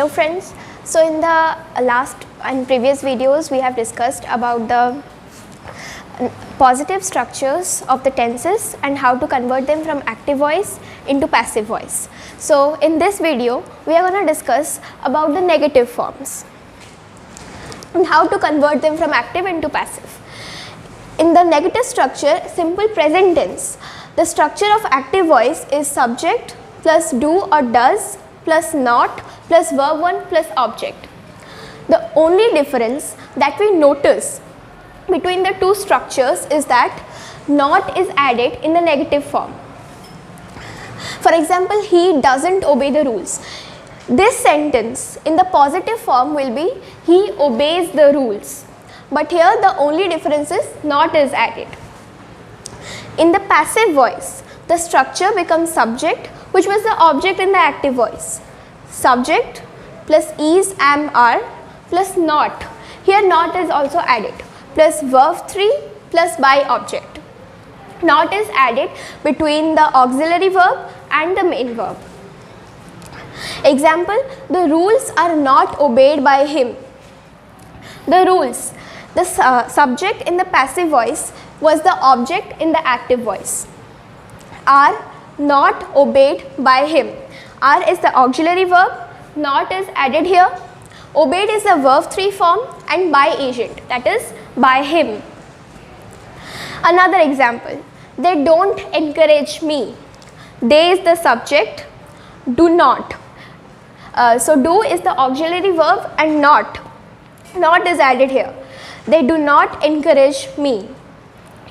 Hello friends, so in the last and previous videos we have discussed about the positive structures of the tenses and how to convert them from active voice into passive voice. So in this video we are going to discuss about the negative forms and how to convert them from active into passive. In the negative structure, simple present tense, the structure of active voice is subject plus do or does plus not plus verb 1 plus object. The only difference that we notice between the two structures is that not is added in the negative form. For example, he doesn't obey the rules. This sentence in the positive form will be he obeys the rules, but here the only difference is not is added. In the passive voice, the structure becomes subject, which was the object in the active voice. Subject plus is, am, are plus not. Here not is also added plus verb 3 plus by object. Not is added between the auxiliary verb and the main verb. Example, the rules are not obeyed by him. The rules, the subject in the passive voice was the object in the active voice. Are not obeyed by him. Are is the auxiliary verb, not is added here. Obeyed is the verb 3 form and by agent, that is by him. Another example, they don't encourage me. They is the subject, do not. So do is the auxiliary verb and not is added here. They do not encourage me.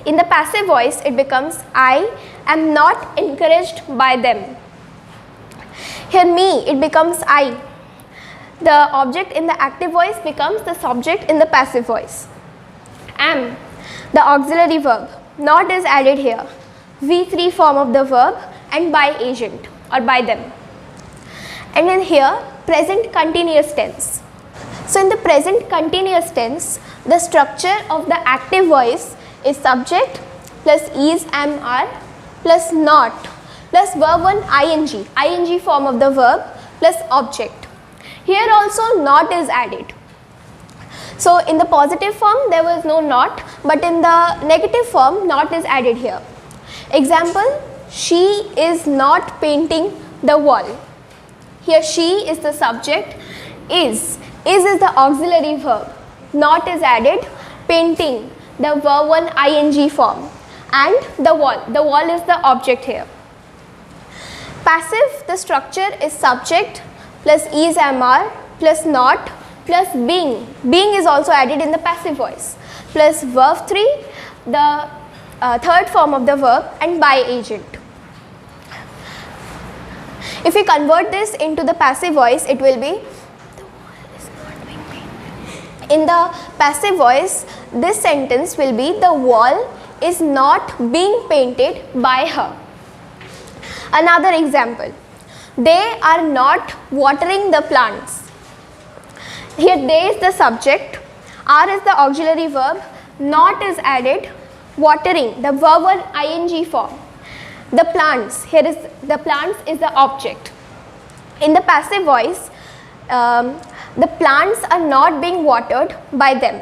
In the passive voice it becomes I am not encouraged by them. Here me, it becomes I. The object in the active voice becomes the subject in the passive voice. Am, the auxiliary verb, not is added here. V3 form of the verb and by agent or by them. And then here present continuous tense. So in the present continuous tense, the structure of the active voice is subject plus is, am, are plus not plus verb 1 ing form of the verb plus object. Here also not is added. So in the positive form there was no not, but in the negative form not is added here. Example, she is not painting the wall. Here she is the subject, is the auxiliary verb, not is added, painting the verb 1 ing form and the wall is the object here. Passive, the structure is subject plus is, am, are plus not plus being. Being is also added in the passive voice plus verb 3, the third form of the verb and by agent. If we convert this into the passive voice, it will be the wall is not being painted. In the passive voice, this sentence will be the wall is not being painted by her. Another example, they are not watering the plants. Here they is the subject, are is the auxiliary verb, not is added, watering the verb 1 ing form. The plants, here is the plants is the object. In the passive voice, the plants are not being watered by them.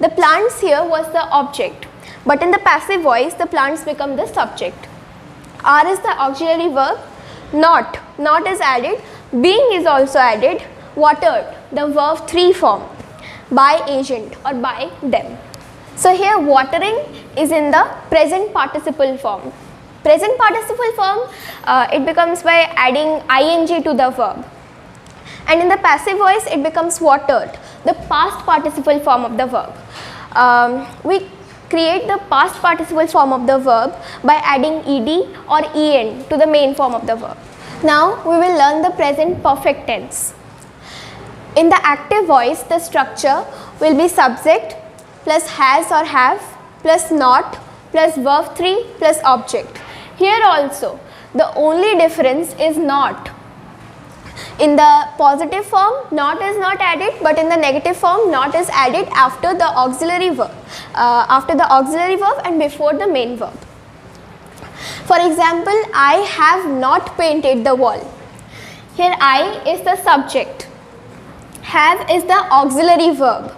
The plants here was the object, but in the passive voice the plants become the subject. Are is the auxiliary verb, not is added, being is also added, watered the verb 3 form, by agent or by them. So here watering is in the present participle form. Present participle form, it becomes by adding ing to the verb, and in the passive voice it becomes watered, the past participle form of the verb. We create the past participle form of the verb by adding ed or en to the main form of the verb. Now we will learn the present perfect tense. In the active voice, the structure will be subject plus has or have plus not plus verb 3 plus object. Here also the only difference is not. In the positive form not is not added, but in the negative form not is added after the auxiliary verb, and before the main verb. For example, I have not painted the wall. Here I is the subject, Have is the auxiliary verb.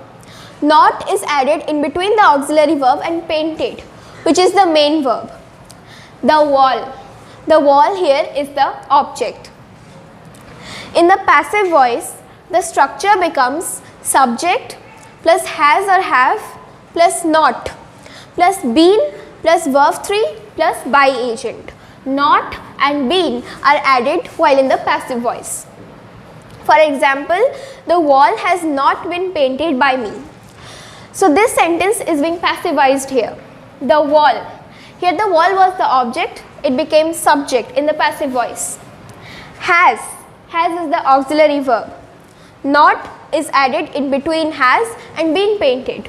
Not is added in between the auxiliary verb and painted, which is the main verb. The wall. The wall here is the object. In the passive voice, the structure becomes subject plus has or have plus not plus been plus verb 3 plus by agent. Not and been are added while in the passive voice. For example, the wall has not been painted by me. So this sentence is being passivized here. The wall. Here the wall was the object, it became subject in the passive voice. Has is the auxiliary verb. Not is added in between has and been painted.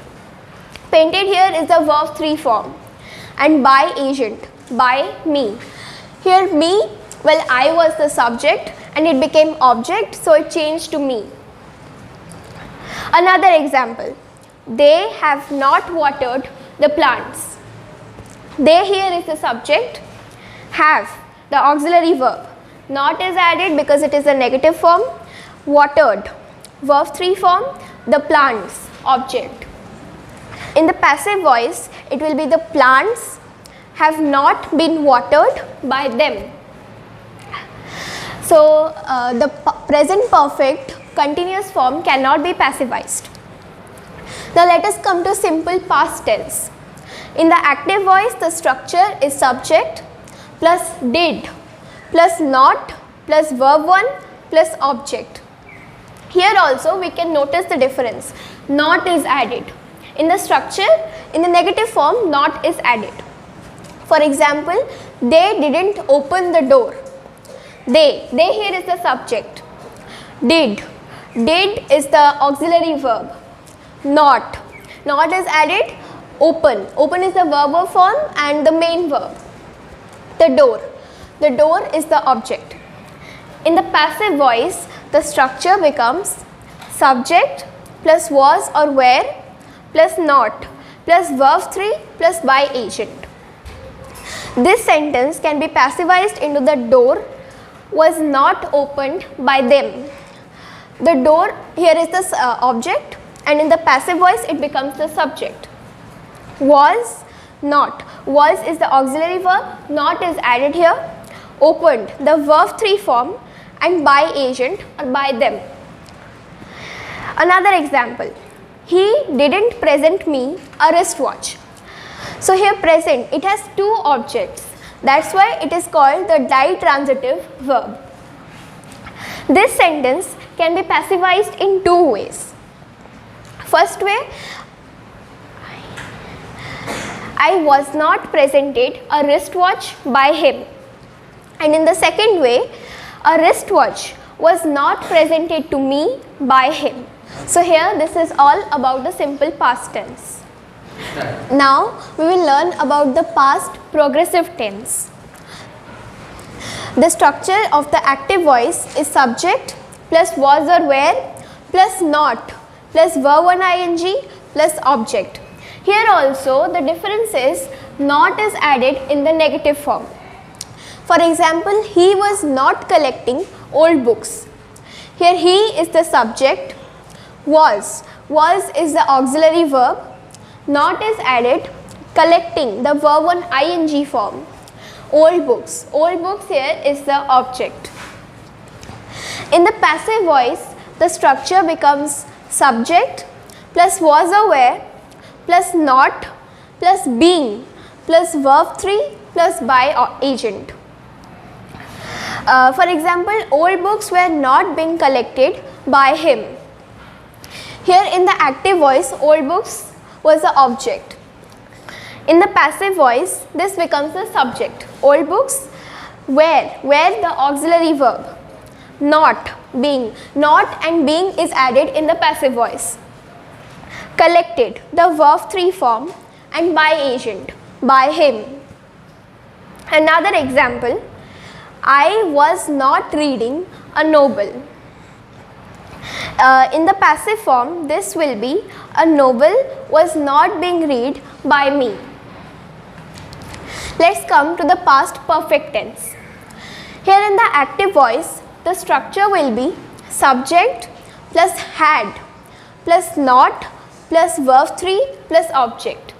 Painted here is the verb 3 form. And by agent, by me. Here me, well, I was the subject and it became object, so it changed to me. Another example. They have not watered the plants. They here is the subject. Have, the auxiliary verb. Not is added because it is a negative form. Watered, verb 3 form. The plants, object. In the passive voice, it will be the plants have not been watered by them. So, the present perfect continuous form cannot be passivized. Now, let us come to simple past tense. In the active voice, the structure is subject plus did plus not plus verb 1 plus object. Here also we can notice the difference. Not is added. In the structure, in the negative form, not is added. For example, they didn't open the door. They here is the subject. Did is the auxiliary verb. Not is added. Open is the verb form and the main verb. The door is the object. In the passive voice, the structure becomes subject plus was or were plus not plus verb 3 plus by agent. This sentence can be passivized into the door was not opened by them. The door here is the object and in the passive voice it becomes the subject. Was not. Was is the auxiliary verb, not is added here. Opened, the verb 3 form and by agent or by them. Another example. He didn't present me a wristwatch. So here present, it has two objects. That's why it is called the ditransitive verb. This sentence can be passivized in two ways. First way, I was not presented a wristwatch by him. And in the second way, a wristwatch was not presented to me by him. So here this is all about the simple past tense. Now we will learn about the past progressive tense. The structure of the active voice is subject plus was or were plus not plus verb 1 ing plus object. Here also the difference is not is added in the negative form. For example, he was not collecting old books. Here he is the subject. Was is the auxiliary verb. Not is added. Collecting, the verb 1 ing form. Old books here is the object. In the passive voice, the structure becomes subject plus was or were plus not plus being plus verb 3 plus by agent. For example, old books were not being collected by him. Here in the active voice, old books was the object. In the passive voice, this becomes the subject. Old books were the auxiliary verb. Not and being is added in the passive voice. Collected, the verb 3 form and by agent, by him. Another example, I was not reading a novel. In the passive form, this will be a novel was not being read by me. Let's come to the past perfect tense. Here in the active voice, the structure will be subject plus had plus not plus verb 3 plus object.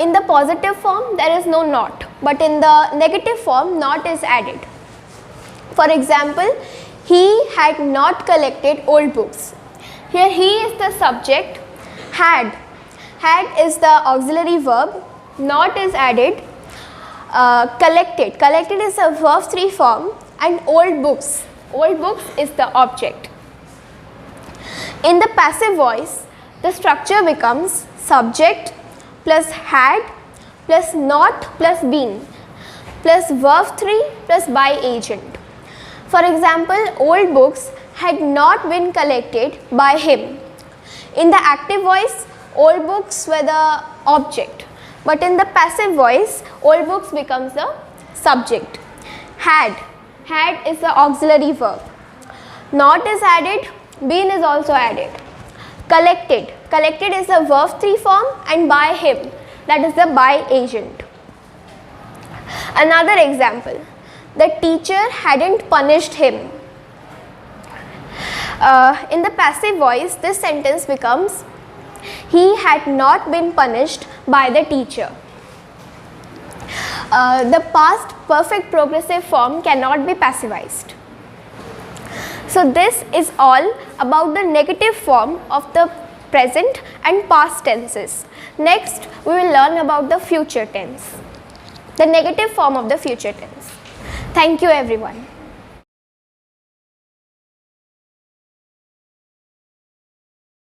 In the positive form there is no not, but in the negative form not is added. For example, he had not collected old books. Here he is the subject, had is the auxiliary verb, not is added, collected is a verb 3 form, and old books is the object. In the passive voice, the structure becomes subject plus had plus not plus been plus verb 3 plus by agent. For example, old books had not been collected by him. In the active voice, old books were the object, but in the passive voice, old books becomes the subject. Had is the auxiliary verb. Not is added, been is also added. Collected is the verb 3 form, and by him, that is the by agent. Another example, the teacher hadn't punished him. In the passive voice, this sentence becomes he had not been punished by the teacher. The past perfect progressive form cannot be passivized. So this is all about the negative form of the present and past tenses. Next, we will learn about the future tense, the negative form of the future tense. Thank you everyone.